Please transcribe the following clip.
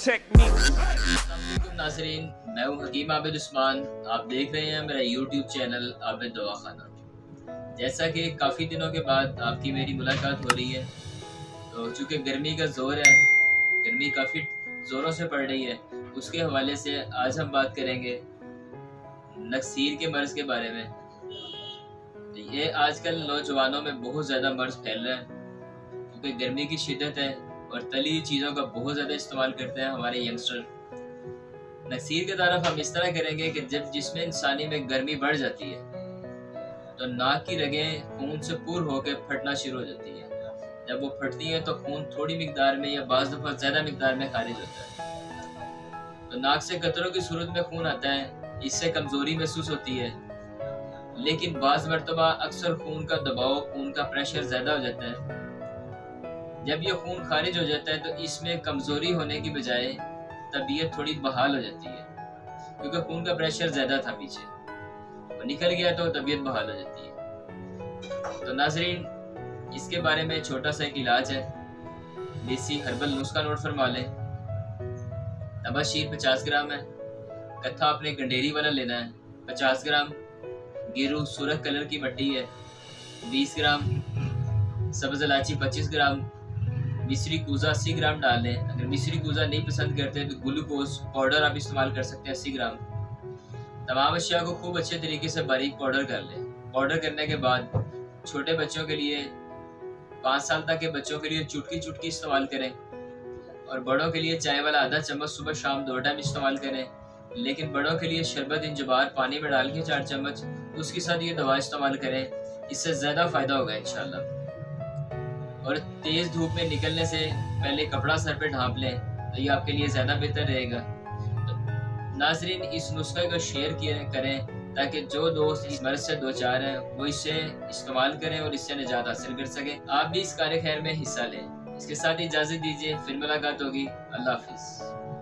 technique. अस्सलामुअलैकुम नाज़रीन, मैं हूं हकीम आबिद उस्मान। आप देख रहे हैं मेरा YouTube चैनल आबिद दवाखाना। जैसा कि काफ़ी दिनों के बाद आपकी मेरी मुलाकात हो रही है, तो चूँकि गर्मी का ज़ोर है, गर्मी काफ़ी ज़ोरों से पड़ रही है, उसके हवाले से आज हम बात करेंगे नक्सीर के मर्ज़ के बारे में। ये आजकल नौजवानों में बहुत ज़्यादा मर्ज़ फैल रहा है क्योंकि गर्मी की शिद्दत है और तली हुई चीज़ों का बहुत ज़्यादा इस्तेमाल करते हैं हमारे यंगस्टर। नक्सीर की तरफ हम इस तरह करेंगे कि जब जिस्म इंसानी में गर्मी बढ़ जाती है तो नाक की रगें खून से पूर होकर फटना शुरू हो जाती है। जब वो फटती हैं तो खून थोड़ी मिकदार में या बाज़ दफ़ा ज़्यादा मिकदार में खारिज होता है। तो नाक से कतरों की सूरत में खून आता है, इससे कमज़ोरी महसूस होती है, लेकिन बाज़ मरतबा अक्सर खून का दबाव, खून का प्रेशर ज़्यादा हो जाता है। जब ये खून खारिज हो जाता है तो इसमें कमज़ोरी होने की बजाय तबीयत थोड़ी बहाल हो जाती है, क्योंकि खून का प्रेशर ज़्यादा था पीछे, वो निकल गया तो तबीयत बहाल हो जाती है। तो नाज़रीन, इसके बारे में छोटा सा एक इलाज है, देसी हर्बल नुस्खा नोट फरमा लें। तबाशीर 50 ग्राम है, कत्था आपने गंडेरी वाला लेना है 50 ग्राम, गिरू सुरख कलर की मट्टी है 20 ग्राम, सब्ज़ इलायची 25 ग्राम, मिश्री कूजा 80 ग्राम डाल लें। अगर मिश्री कूजा नहीं पसंद करते तो ग्लूकोज पाउडर आप इस्तेमाल कर सकते हैं 80 ग्राम। तमाम अशिया को खूब अच्छे तरीके से बारीक पाउडर कर लें। पाउडर करने के बाद छोटे बच्चों के लिए, 5 साल तक के बच्चों के लिए चुटकी चुटकी इस्तेमाल करें, और बड़ों के लिए चाय वाला आधा चम्मच सुबह शाम 2 टाइम इस्तेमाल करें। लेकिन बड़ों के लिए शरबत इंजबार पानी में डाल के 4 चम्मच उसके साथ ये दवा इस्तेमाल करें, इससे ज़्यादा फ़ायदा होगा इंशाल्लाह। और तेज़ धूप में निकलने से पहले कपड़ा सर पे ढांप लें, तो ये आपके लिए ज़्यादा बेहतर रहेगा। तो नाज़रीन, इस नुस्खे को शेयर करें ताकि जो दोस्त इस मर्ज़ से 2-4 हैं वो इसे इस्तेमाल करें और इससे निजात हासिल कर सकें। आप भी इस कार्य खैर में हिस्सा लें। इसके साथ इजाज़त दीजिए, फिर मुलाकात होगी। अल्लाह हाफ़िज़।